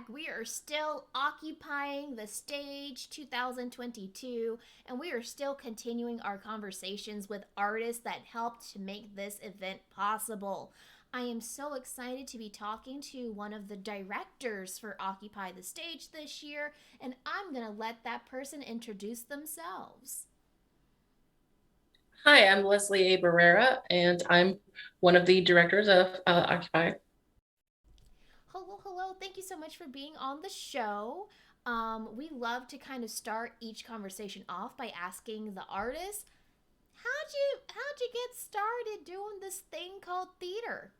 back. We are still occupying the stage 2022, and we are still continuing our conversations with artists that helped to make this event possible. I am so excited to be talking to one of the directors for Occupy the Stage this year, and I'm going to let that person introduce themselves. Hi, I'm Leslie A. Barrera, and I'm one of the directors of Occupy. Hello, hello. Thank you so much for being on the show. We love to kind of start each conversation off by asking the artist, how'd you get started doing this thing called theater?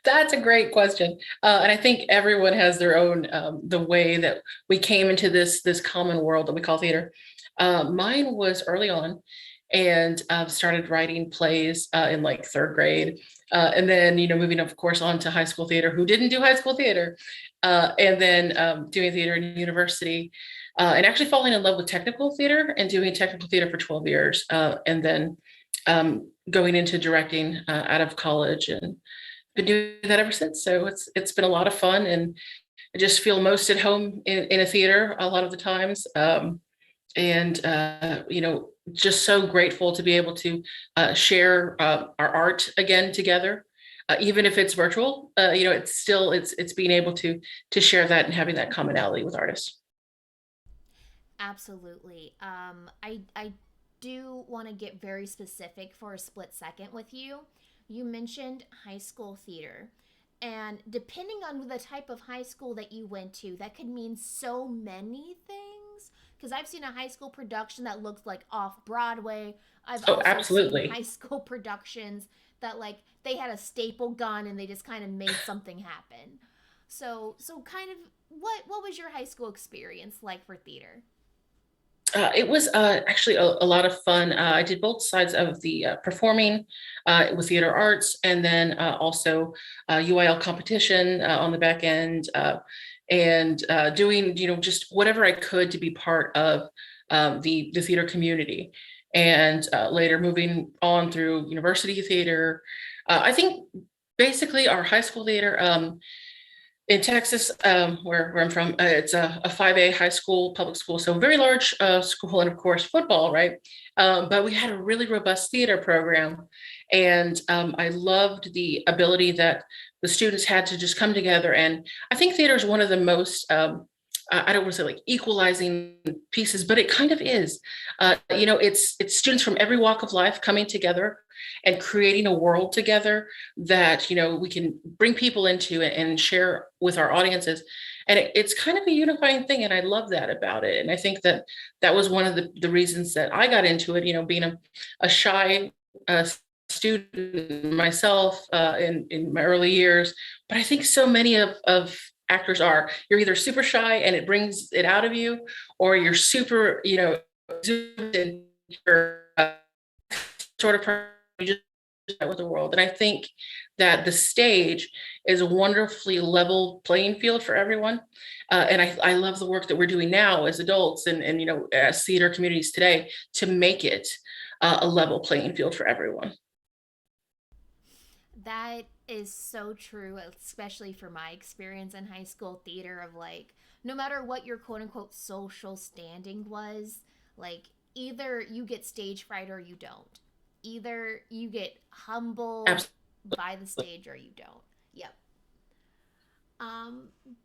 That's a great question, and I think everyone has their own the way that we came into this common world that we call theater. Mine was early on, and started writing plays in like third grade, and then moving of course on to high school theater. Who didn't do high school theater? And then doing theater in university, and actually falling in love with technical theater and doing technical theater for 12 years, and then going into directing out of college and been doing that ever since. So it's been a lot of fun, and I just feel most at home in a theater a lot of the times. And just so grateful to be able to share our art again together, even if it's virtual. It's still it's being able to share that and having that commonality with artists. Absolutely. I do want to get very specific for a split second with you. You mentioned high school theater. And depending on the type of high school that you went to, that could mean so many things. Because I've seen a high school production that looks like off Broadway. I've Oh, also seen absolutely. high school productions that like they had a staple gun and they just kind of made something happen. So kind of what was your high school experience like for theater? It was actually a lot of fun. I did both sides of the performing with theater arts, and then also UIL competition on the back end, and doing just whatever I could to be part of the theater community, and later moving on through university theater. I think basically our high school theater. In Texas, where I'm from, it's a 5A high school, public school, so very large school, and of course football, right? But we had a really robust theater program, and I loved the ability that the students had to just come together. And I think theater is one of the most I don't want to say like equalizing pieces, but it kind of is. It's students from every walk of life coming together and creating a world together that we can bring people into and share with our audiences. And it's kind of a unifying thing, and I love that about it. And I think that that was one of the reasons that I got into it. Being a shy student myself in my early years, but I think so many of actors are. You're either super shy and it brings it out of you, or you're super, zoomed in, you're, sort of person you just with the world. And I think that the stage is a wonderfully level playing field for everyone. And I love the work that we're doing now as adults and as theater communities today to make it a level playing field for everyone. That is so true, especially for my experience in high school theater of like no matter what your quote unquote social standing was, like either you get stage fright or you don't. Either you get humbled Absolutely. by the stage or you don't. Yep. Um,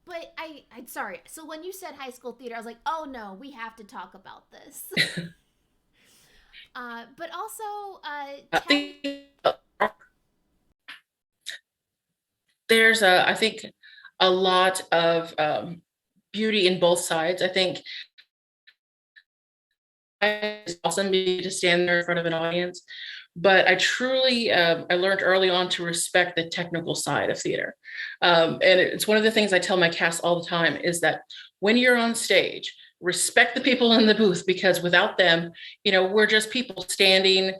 but I'm sorry. So when you said high school theater, I was like, oh no, we have to talk about this. But also, I tell me. think I think a lot of beauty in both sides. I think it's awesome to stand there in front of an audience, but I truly I learned early on to respect the technical side of theater. And it's one of the things I tell my cast all the time is that when you're on stage, respect the people in the booth, because without them, we're just people standing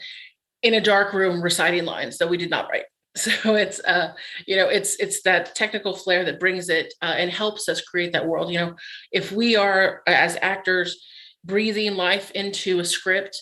in a dark room reciting lines that we did not write. So it's that technical flair that brings it and helps us create that world. If we are as actors breathing life into a script,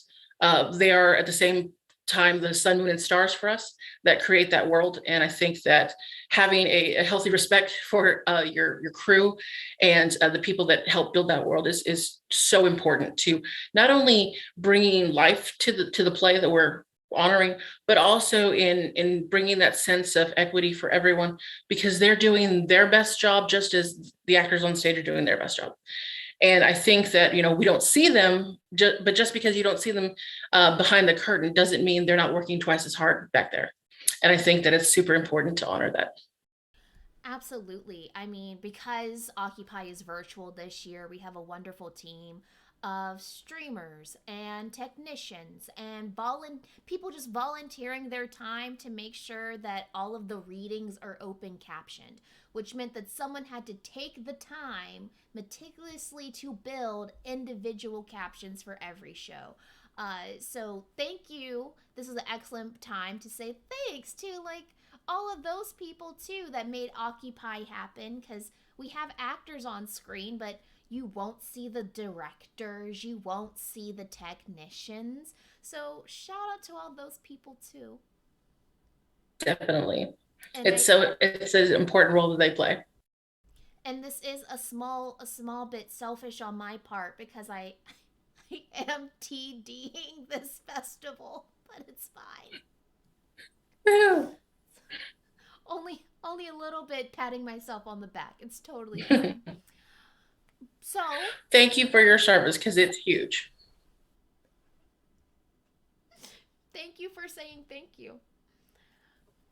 they are at the same time the sun, moon, and stars for us that create that world. And I think that having a healthy respect for your crew and the people that help build that world is so important to not only bringing life to the play that we're honoring, but also in bringing that sense of equity for everyone, because they're doing their best job just as the actors on stage are doing their best job. And I think that, we don't see them, but just because you don't see them behind the curtain doesn't mean they're not working twice as hard back there. And I think that it's super important to honor that. Absolutely. I mean, because Occupy is virtual this year, we have a wonderful team of streamers and technicians and people just volunteering their time to make sure that all of the readings are open captioned, which meant that someone had to take the time meticulously to build individual captions for every show. So thank you. This is an excellent time to say thanks to all of those people too that made Occupy happen, because we have actors on screen, but you won't see the directors, you won't see the technicians. So shout out to all those people too. Definitely. And It's an important role that they play. this is a small bit selfish on my part, because I am TDing this festival, but it's fine. Only a little bit patting myself on the back. It's totally fine. So, Thank you for your service because it's huge. thank you for saying thank you.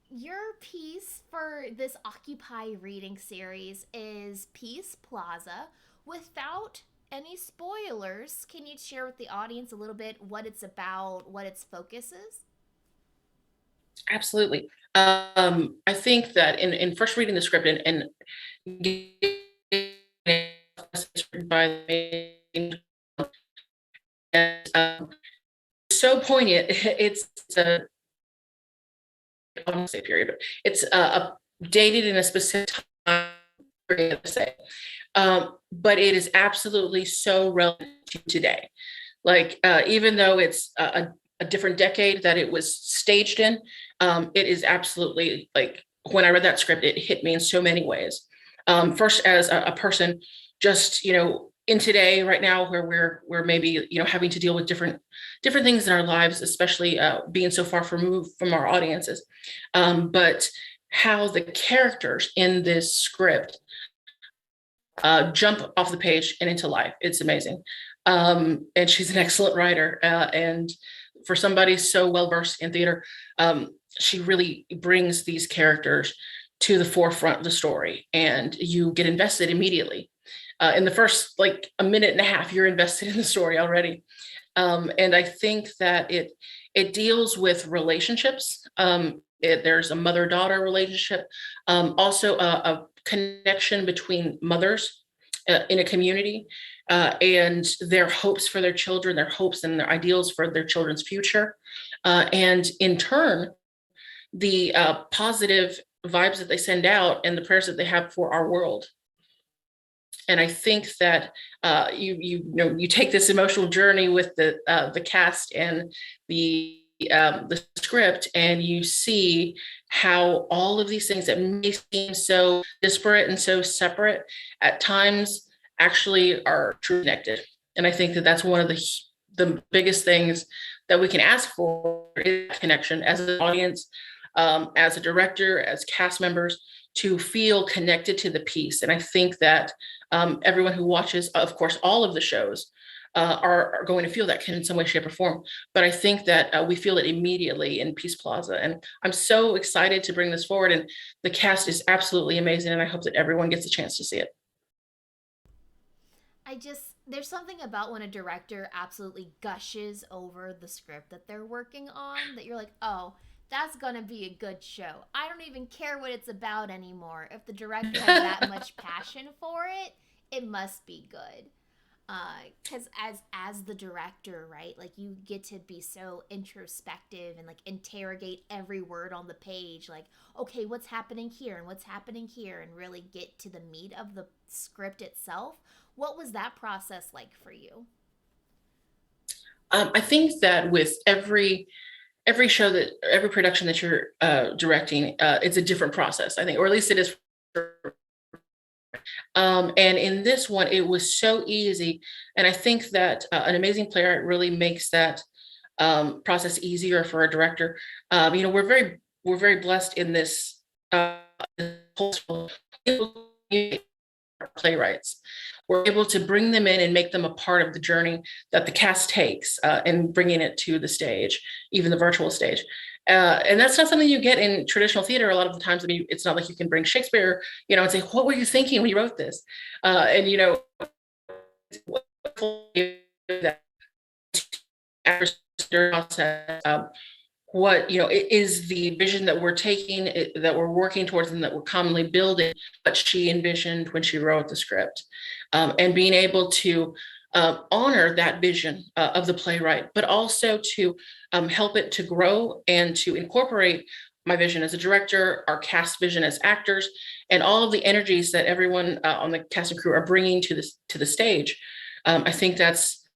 Your piece for this Occupy reading series is Peace Plaza. Without any spoilers, can you share with the audience a little bit what it's about, what its focus is? Absolutely. I think that in first reading the script and by the and so poignant. It's a I don't say period, but it's dated in a specific time period, say. But it is absolutely so relevant to today. Like even though it's a different decade that it was staged in, it is absolutely like when I read that script, it hit me in so many ways. First, as a person, just in today, right now, where we're maybe having to deal with different things in our lives, especially being so far removed from our audiences, but how the characters in this script jump off the page and into life. It's amazing. And she's an excellent writer. And for somebody so well versed in theater, she really brings these characters to the forefront of the story, and you get invested immediately. In the first like a minute and a half, you're invested in the story already. And I think that it deals with relationships. There's a mother-daughter relationship, also a connection between mothers in a community, and their hopes for their children, their hopes and their ideals for their children's future, and in turn, the positive vibes that they send out and the prayers that they have for our world. And I think that you take this emotional journey with the cast and the script, and you see how all of these things that may seem so disparate and so separate at times actually are truly connected. And I think that that's one of the biggest things that we can ask for is connection as an audience, as a director, as cast members, to feel connected to the piece. And I think that everyone who watches, of course, all of the shows are going to feel that in some way, shape, or form. But I think that we feel it immediately in Peace Plaza. And I'm so excited to bring this forward. And the cast is absolutely amazing. And I hope that everyone gets a chance to see it. There's something about when a director absolutely gushes over the script that they're working on that you're like, oh, that's gonna be a good show. I don't even care what it's about anymore. If the director has that much passion for it, it must be good. Because as the director, right, like you get to be so introspective and like interrogate every word on the page, like, okay, what's happening here and what's happening here, and really get to the meat of the script itself. What was that process like for you? I think that with every show that every production that you're directing, it's a different process, I think, or at least it is. And in this one, it was so easy. And I think that an amazing playwright really makes that process easier for a director. We're very blessed in this playwrights. We're able to bring them in and make them a part of the journey that the cast takes and bringing it to the stage, even the virtual stage. And that's not something you get in traditional theater. A lot of the times, I mean, it's not like you can bring Shakespeare, and say, what were you thinking when you wrote this? And, that process, what is the vision that we're taking, that we're working towards, and that we're commonly building, what she envisioned when she wrote the script, and being able to honor that vision of the playwright, but also to help it to grow and to incorporate my vision as a director, our cast vision as actors, and all of the energies that everyone on the cast and crew are bringing to the stage. I think that's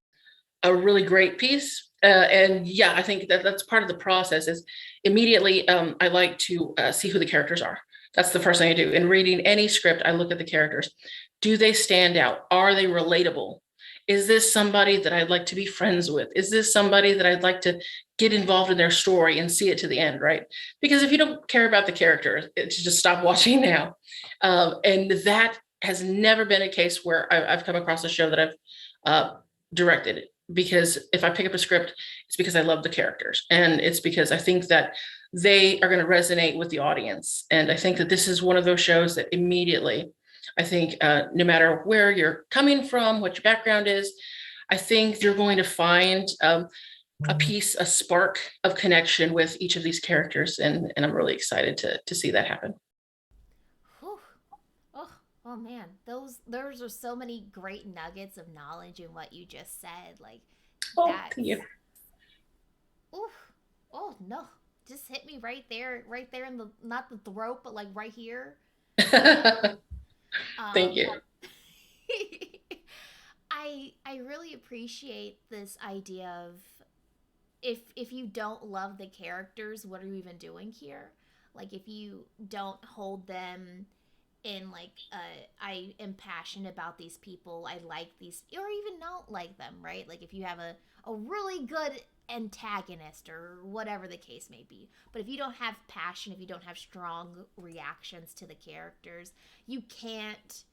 a really great piece. And yeah, I think that's part of the process. Is immediately I like to see who the characters are. That's the first thing I do. In reading any script, I look at the characters. Do they stand out? Are they relatable? Is this somebody that I'd like to be friends with? Is this somebody that I'd like to get involved in their story and see it to the end, right? Because if you don't care about the characters, it's just stop watching now. And that has never been a case where I've come across a show that I've directed. Because if I pick up a script, it's because I love the characters. And it's because I think that they are going to resonate with the audience. And I think that this is one of those shows that immediately, I think no matter where you're coming from, what your background is, I think you're going to find a piece, a spark of connection with each of these characters. And I'm really excited to see that happen. Whew. Oh man, those are so many great nuggets of knowledge in what you just said. Like Oh, that's thank you. oof. Oh no. Just hit me right there in the not the throat, but like right here. Thank Um you. I really appreciate this idea of if you don't love the characters, what are you even doing here? Like if you don't hold them in like I am passionate about these people, I like these, or even don't like them, right? Like if you have a really good antagonist or whatever the case may be, but if you don't have passion, if you don't have strong reactions to the characters, you can't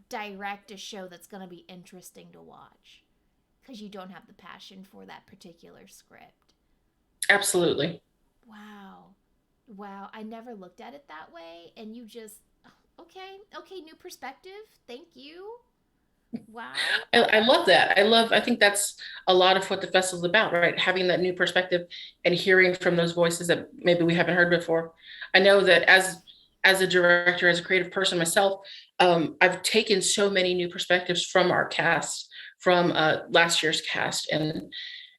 direct a show that's going to be interesting to watch because you don't have the passion for that particular script. Absolutely. Wow. Wow, I never looked at it that way, and you just okay, new perspective. Thank you. Wow. I love that. I think that's a lot of what the festival's about, right? Having that new perspective and hearing from those voices that maybe we haven't heard before. I know that as a director, as a creative person myself, I've taken so many new perspectives from our cast, from last year's cast, and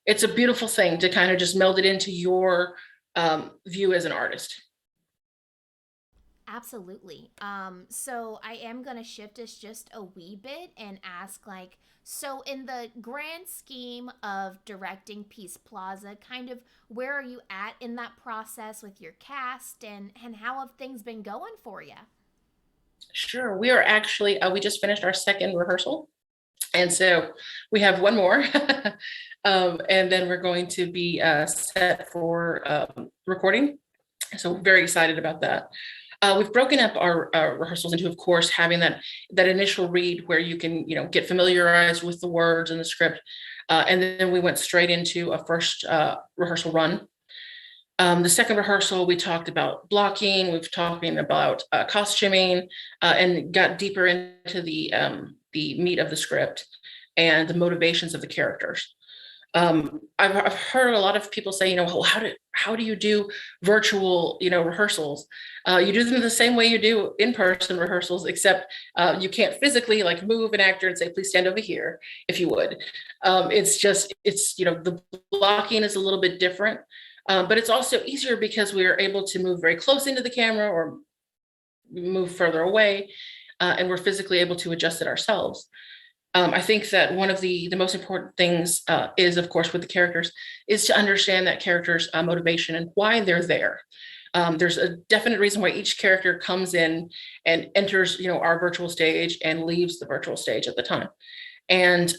it's a beautiful thing to kind of just meld it into your view as an artist. Absolutely. So I am gonna shift us just a wee bit and ask like, so in the grand scheme of directing Peace Plaza, kind of where are you at in that process with your cast, and how have things been going for you? Sure. We are actually, we just finished our second rehearsal. And so we have one more. And then we're going to be set for recording. So very excited about that. We've broken up our rehearsals into, of course, having that initial read where you can, get familiarized with the words and the script. And then we went straight into a first rehearsal run. The second rehearsal, we talked about blocking, we've talking about costuming, and got deeper into the meat of the script and the motivations of the characters. I've heard a lot of people say, well, how do you do virtual, rehearsals? You do them the same way you do in-person rehearsals, except you can't physically like move an actor and say, please stand over here, if you would. The blocking is a little bit different, but it's also easier because we are able to move very close into the camera or move further away, and we're physically able to adjust it ourselves. I think that one of the most important things is, of course, with the characters, is to understand that character's motivation and why they're there. There's a definite reason why each character comes in and enters, our virtual stage and leaves the virtual stage at the time. And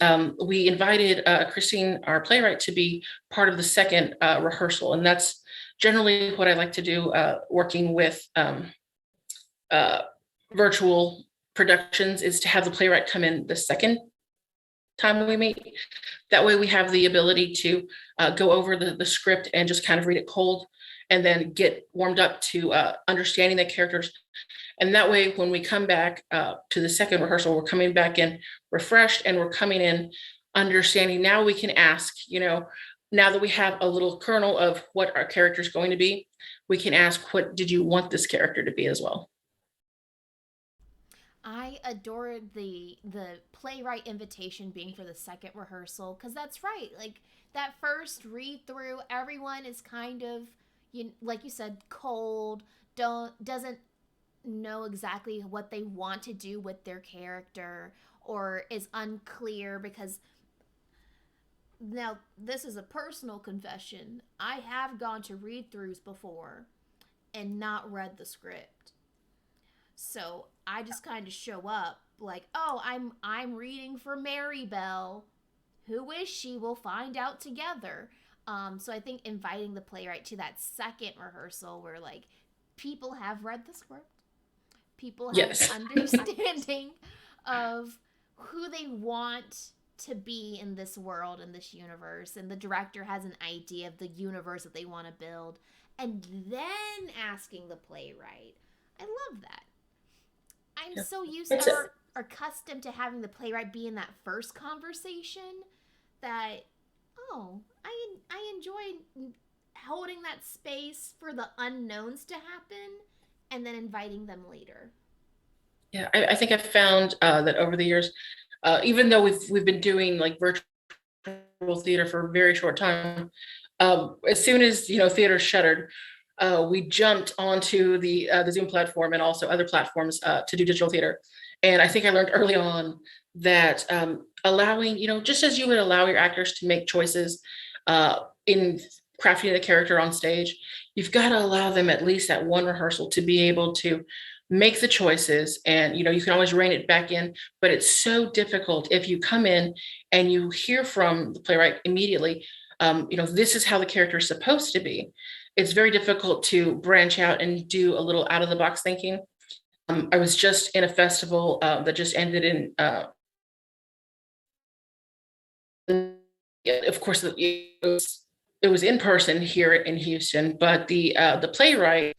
we invited Christine, our playwright, to be part of the second rehearsal, and that's generally what I like to do, working with uh, virtual productions, is to have the playwright come in the second time we meet. That way we have the ability to go over the script and just kind of read it cold, and then get warmed up to understanding the characters. And that way, when we come back to the second rehearsal, we're coming back in refreshed, and we're coming in understanding. Now we can ask, now that we have a little kernel of what our character is going to be, we can ask, what did you want this character to be as well? I adored the playwright invitation being for the second rehearsal, because that's right. Like that first read through, everyone is kind of, like you said, cold. Doesn't know exactly what they want to do with their character, or is unclear because, now this is a personal confession. I have gone to read throughs before and not read the script. So I just kind of show up like, "Oh, I'm reading for Mary Bell. Who is she? We'll find out together." So I think inviting the playwright to that second rehearsal, where like people have read the script, people have an Yes. understanding of who they want to be in this world, in this universe, and the director has an idea of the universe that they want to build, and then asking the playwright. I love that. I'm Yeah. so used It's a, or accustomed to having the playwright be in that first conversation that, oh, I enjoy holding that space for the unknowns to happen and then inviting them later. yeah, I think I've found that over the years, even though we've been doing like virtual theater for a very short time, as soon as theater shuttered, we jumped onto the Zoom platform and also other platforms to do digital theater. And I think I learned early on that allowing, just as you would allow your actors to make choices in crafting a character on stage, you've got to allow them at least at one rehearsal to be able to make the choices. And you can always rein it back in, but it's so difficult if you come in and you hear from the playwright immediately, this is how the character is supposed to be. It's very difficult to branch out and do a little out of the box thinking. I was just in a festival that just ended in, yeah, of course, it was in person here in Houston, but the playwright,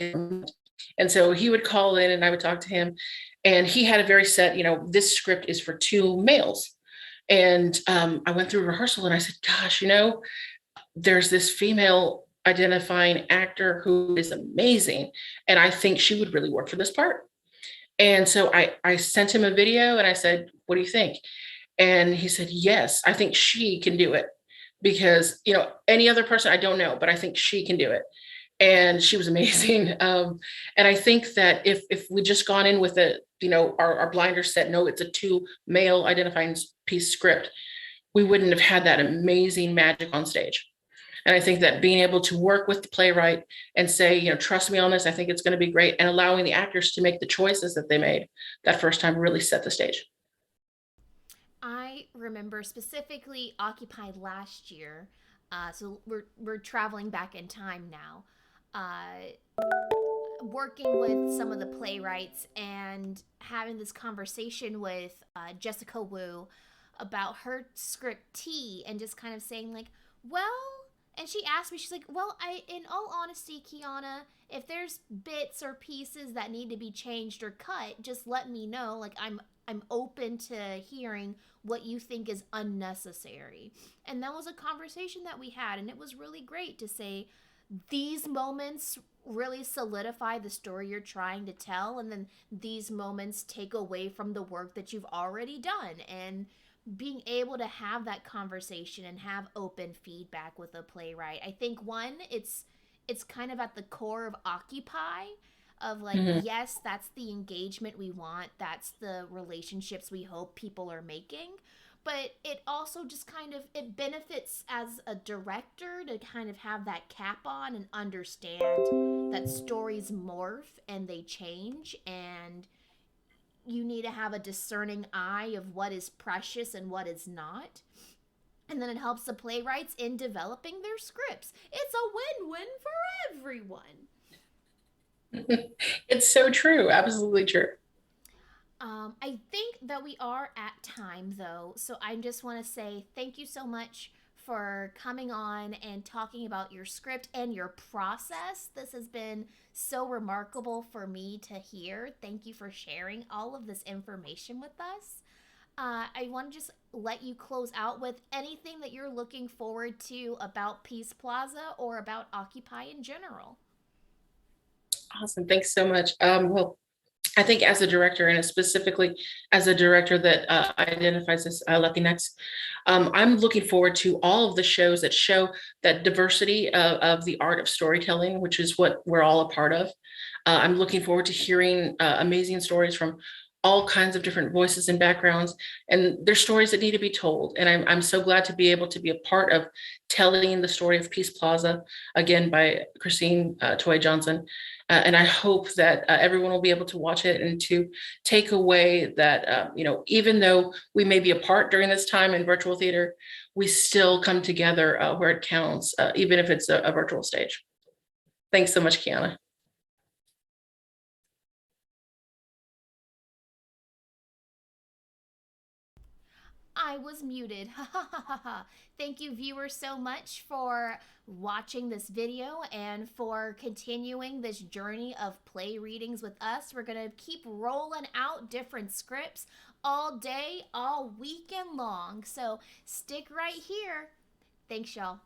and so he would call in and I would talk to him, and he had a very set, this script is for two males. And I went through rehearsal and I said, gosh, there's this female identifying actor who is amazing, and I think she would really work for this part. And so I sent him a video and I said, what do you think? And he said, yes, I think she can do it, because any other person I don't know, but I think she can do it. And she was amazing. And I think that if we just gone in with a, our blinders set, no, it's a two male identifying piece script, we wouldn't have had that amazing magic on stage. And I think that being able to work with the playwright and say, trust me on this, I think it's going to be great, and allowing the actors to make the choices that they made that first time really set the stage. I remember specifically Occupy last year. So we're traveling back in time now. Working with some of the playwrights and having this conversation with Jessica Wu about her script T, and just kind of saying like, well, and she asked me, she's like, well, in all honesty, Keyanna, if there's bits or pieces that need to be changed or cut, just let me know. Like I'm open to hearing what you think is unnecessary. And that was a conversation that we had, and it was really great to say these moments really solidify the story you're trying to tell, and then these moments take away from the work that you've already done. And being able to have that conversation and have open feedback with a playwright, I think, one, it's kind of at the core of Occupy, of like, Mhm. yes, that's the engagement we want, that's the relationships we hope people are making, but it also just kind of it benefits as a director to kind of have that cap on and understand that stories morph and they change, and you need to have a discerning eye of what is precious and what is not. And then it helps the playwrights in developing their scripts. It's a win-win for everyone. It's so true. Absolutely true. I think that we are at time though, so I just want to say thank you so much for coming on and talking about your script and your process. This has been so remarkable for me to hear. Thank you for sharing all of this information with us. I want to just let you close out with anything that you're looking forward to about Peace Plaza or about Occupy in general. Awesome. Thanks so much. Well, I think as a director, and specifically as a director that identifies as Latinx, I'm looking forward to all of the shows that show that diversity of the art of storytelling, which is what we're all a part of. I'm looking forward to hearing amazing stories from all kinds of different voices and backgrounds, and there's stories that need to be told. And I'm so glad to be able to be a part of telling the story of Peace Plaza, again by Christine Toy Johnson. And I hope that everyone will be able to watch it and to take away that, even though we may be apart during this time in virtual theater, we still come together where it counts, even if it's a virtual stage. Thanks so much, Keyanna. I was muted. Thank you, viewers, so much for watching this video and for continuing this journey of play readings with us. We're going to keep rolling out different scripts all day, all weekend long. So stick right here. Thanks, y'all.